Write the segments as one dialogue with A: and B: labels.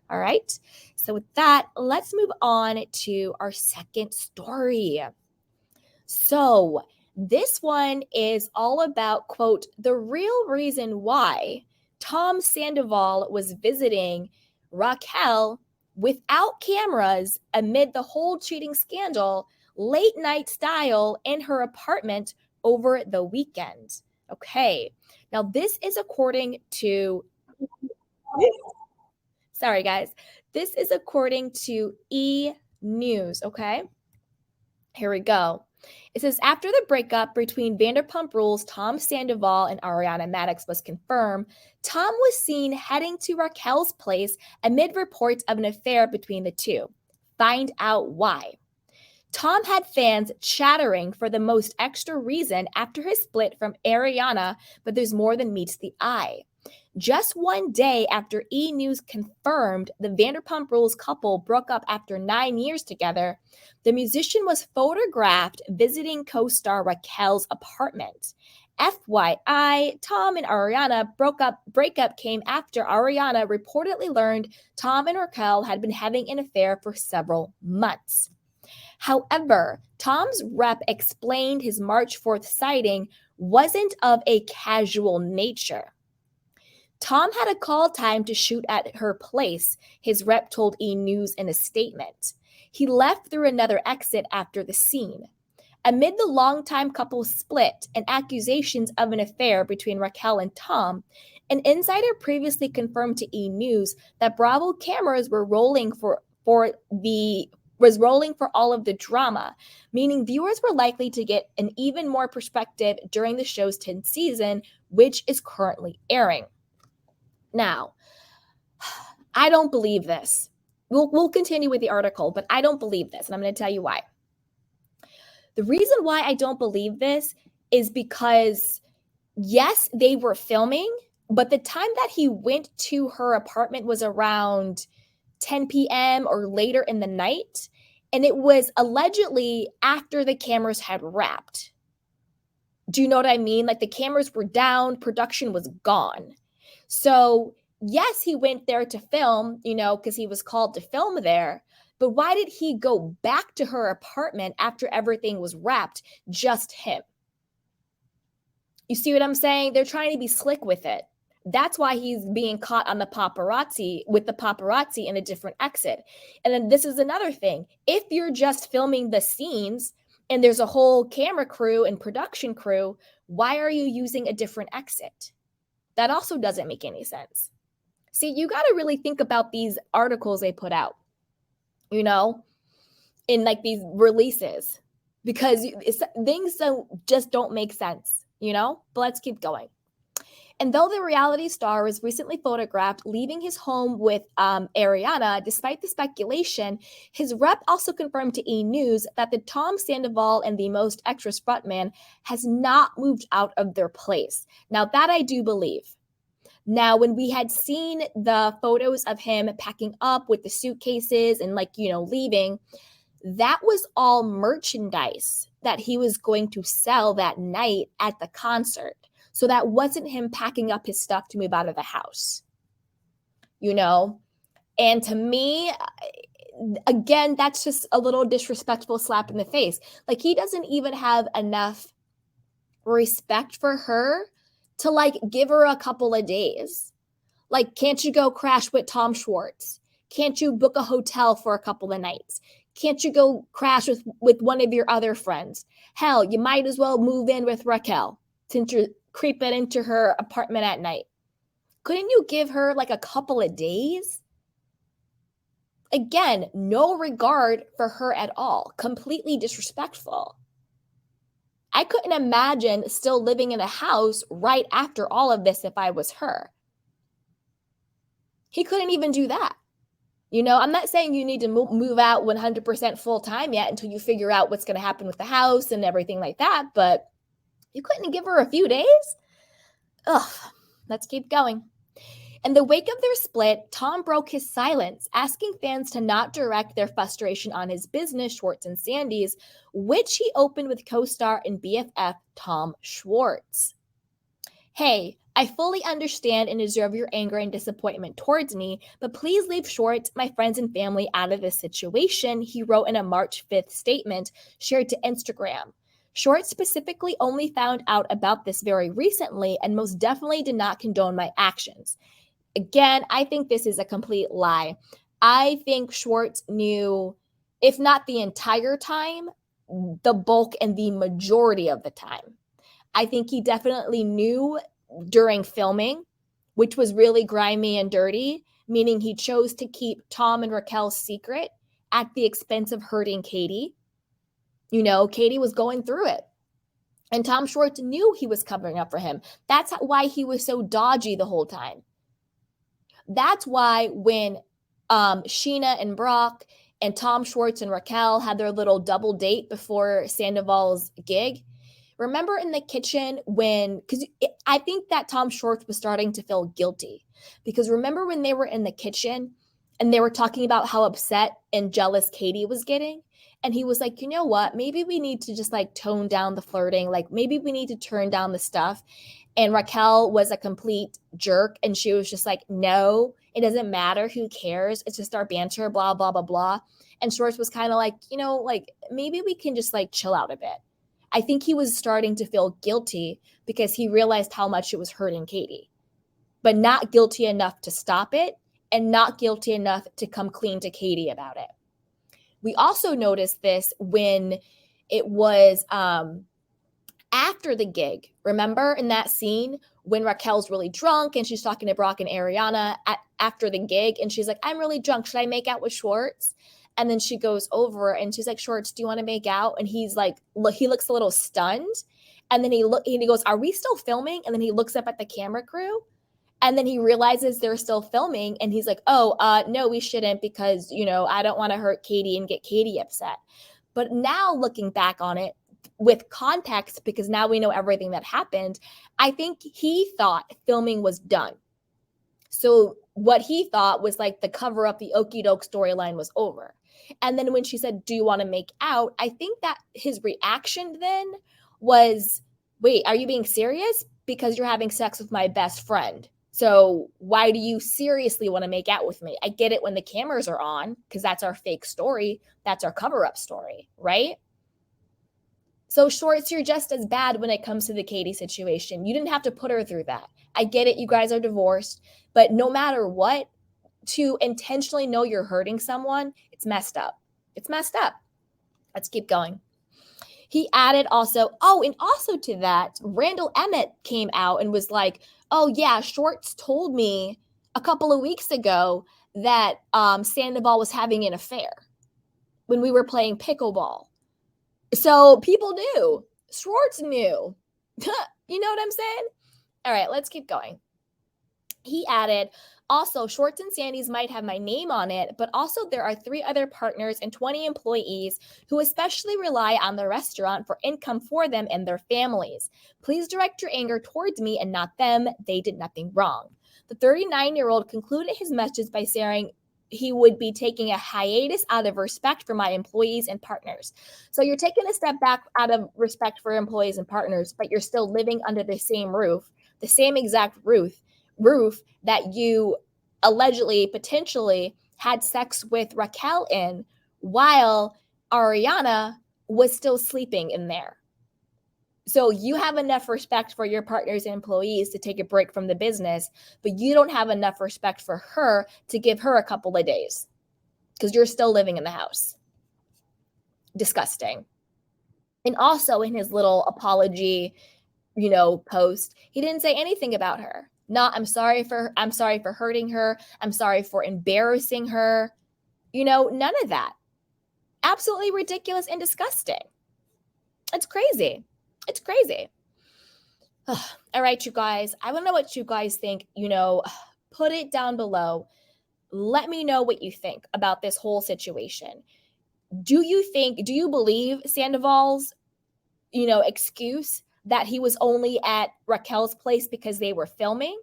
A: All right. So with that, let's move on to our second story. So this one is all about, quote, the real reason why Tom Sandoval was visiting Raquel without cameras amid the whole cheating scandal, late night style in her apartment over the weekend. Okay. Now, this is according to, sorry guys, this is according to E! News. Okay. Here we go. It says after the breakup between Vanderpump Rules' Tom Sandoval and Ariana Madix was confirmed, Tom was seen heading to Raquel's place amid reports of an affair between the two. Find out why. Tom had fans chattering for the most extra reason after his split from Ariana, but there's more than meets the eye. Just one day after E! News confirmed the Vanderpump Rules couple broke up after 9 years together, the musician was photographed visiting co-star Raquel's apartment. FYI, Tom and Ariana breakup came after Ariana reportedly learned Tom and Raquel had been having an affair for several months. However, Tom's rep explained his March 4th sighting wasn't of a casual nature. Tom had a call time to shoot at her place, his rep told E! News in a statement. He left through another exit after the scene. Amid the longtime couple's split and accusations of an affair between Raquel and Tom, an insider previously confirmed to E! News that Bravo cameras were rolling for all of the drama, meaning viewers were likely to get an even more perspective during the show's 10th season, which is currently airing. Now, I don't believe this. We'll continue with the article, but I don't believe this, and I'm going to tell you why. The reason why I don't believe this is because, yes, they were filming, but the time that he went to her apartment was around 10 p.m. or later in the night, and it was allegedly after the cameras had wrapped. Do you know what I mean? Like the cameras were down, production was gone. So, yes, he went there to film, because he was called to film there. But why did he go back to her apartment after everything was wrapped? Just him. You see what I'm saying? They're trying to be slick with it. That's why he's being caught on the paparazzi in a different exit. And then this is another thing. If you're just filming the scenes and there's a whole camera crew and production crew, why are you using a different exit? That also doesn't make any sense. See, you got to really think about these articles they put out, in like these releases, because things just don't make sense, but let's keep going. And though the reality star was recently photographed leaving his home with Ariana, despite the speculation, his rep also confirmed to E! News that the Tom Sandoval and the Most Extras frontman has not moved out of their place. Now, that I do believe. Now, when we had seen the photos of him packing up with the suitcases and leaving, that was all merchandise that he was going to sell that night at the concert. So that wasn't him packing up his stuff to move out of the house, And to me, again, that's just a little disrespectful slap in the face. Like, he doesn't even have enough respect for her to give her a couple of days. Like, can't you go crash with Tom Schwartz? Can't you book a hotel for a couple of nights? Can't you go crash with one of your other friends? Hell, you might as well move in with Raquel since you're creeping into her apartment at night. Couldn't you give her a couple of days? Again, no regard for her at all. Completely disrespectful. I couldn't imagine still living in a house right after all of this if I was her. He couldn't even do that. I'm not saying you need to move out 100% full time yet until you figure out what's going to happen with the house and everything like that, but you couldn't give her a few days? Ugh, let's keep going. In the wake of their split, Tom broke his silence, asking fans to not direct their frustration on his business, Schwartz and Sandy's, which he opened with co-star and BFF Tom Schwartz. Hey, I fully understand and deserve your anger and disappointment towards me, but please leave Schwartz, my friends and family out of this situation, he wrote in a March 5th statement shared to Instagram. Schwartz specifically only found out about this very recently and most definitely did not condone my actions. Again, I think this is a complete lie. I think Schwartz knew, if not the entire time, the bulk and the majority of the time. I think he definitely knew during filming, which was really grimy and dirty, meaning he chose to keep Tom and Raquel's secret at the expense of hurting Katie. Katie was going through it. And Tom Schwartz knew he was covering up for him. That's why he was so dodgy the whole time. That's why when Sheena and Brock and Tom Schwartz and Raquel had their little double date before Sandoval's gig, remember in the kitchen because I think that Tom Schwartz was starting to feel guilty. Because remember when they were in the kitchen and they were talking about how upset and jealous Katie was getting? And he was like, you know what? Maybe we need to just like tone down the flirting. Like maybe we need to turn down the stuff. And Raquel was a complete jerk. And she was just like, no, it doesn't matter. Who cares? It's just our banter, blah, blah, blah, blah. And Schwartz was kind of like, like maybe we can just like chill out a bit. I think he was starting to feel guilty because he realized how much it was hurting Katie, but not guilty enough to stop it and not guilty enough to come clean to Katie about it. We also noticed this when it was after the gig. Remember in that scene when Raquel's really drunk and she's talking to Brock and Ariana after the gig and she's like, I'm really drunk. Should I make out with Schwartz? And then she goes over and she's like, Schwartz, do you want to make out? And he's like, look, he looks a little stunned. And then he goes, are we still filming? And then he looks up at the camera crew. And then he realizes they're still filming. And he's like, no, we shouldn't because, I don't want to hurt Katie and get Katie upset. But now looking back on it with context, because now we know everything that happened, I think he thought filming was done. So what he thought was like the cover up, the okie doke storyline was over. And then when she said, do you want to make out? I think that his reaction then was, wait, are you being serious? Because you're having sex with my best friend. So why do you seriously want to make out with me? I get it when the cameras are on because that's our fake story. That's our cover up story, right? So Schwartz, you're just as bad when it comes to the Katie situation. You didn't have to put her through that. I get it. You guys are divorced, but no matter what, to intentionally know you're hurting someone, it's messed up. It's messed up. Let's keep going. He added also, and also to that, Randall Emmett came out and was like, oh yeah, Schwartz told me a couple of weeks ago that Sandoval was having an affair when we were playing pickleball. So people knew. Schwartz knew. You know what I'm saying? All right, let's keep going. He added, also, Schwartz and Sandy's might have my name on it, but also there are 3 other partners and 20 employees who especially rely on the restaurant for income for them and their families. Please direct your anger towards me and not them. They did nothing wrong. The 39-year-old concluded his message by saying he would be taking a hiatus out of respect for my employees and partners. So you're taking a step back out of respect for employees and partners, but you're still living under the same roof, the same exact roof that you allegedly, potentially had sex with Raquel in while Ariana was still sleeping in there. So you have enough respect for your partners and employees to take a break from the business, but you don't have enough respect for her to give her a couple of days because you're still living in the house. Disgusting. And also in his little apology, post, he didn't say anything about her. Not, I'm sorry for hurting her. I'm sorry for embarrassing her. None of that. Absolutely ridiculous and disgusting. It's crazy. It's crazy. All right, you guys. I want to know what you guys think. Put it down below. Let me know what you think about this whole situation. Do you believe Sandoval's, excuse that he was only at Raquel's place because they were filming?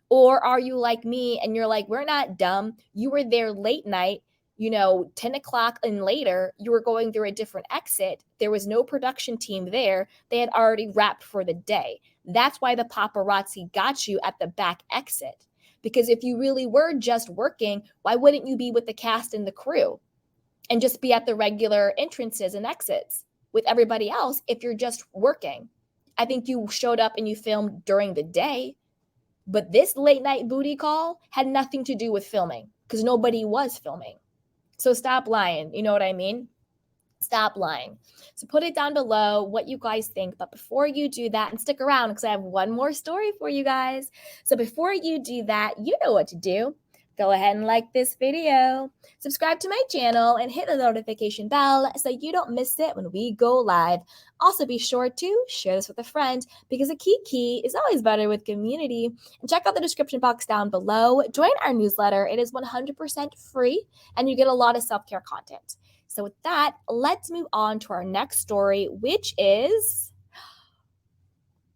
A: Or are you like me and you're like, we're not dumb. You were there late night. 10 o'clock and later, you were going through a different exit. There was no production team there. They had already wrapped for the day. That's why the paparazzi got you at the back exit. Because if you really were just working, why wouldn't you be with the cast and the crew and just be at the regular entrances and exits with everybody else if you're just working? I think you showed up and you filmed during the day, but this late night booty call had nothing to do with filming because nobody was filming. So stop lying. You know what I mean? Stop lying. So put it down below what you guys think. But before you do that, and stick around because I have one more story for you guys. So before you do that, you know what to do. Go ahead and like this video, subscribe to my channel, and hit the notification bell so you don't miss it when we go live. Also, be sure to share this with a friend because a key is always better with community. And check out the description box down below. Join our newsletter. It is 100% free, and you get a lot of self-care content. So with that, let's move on to our next story, which is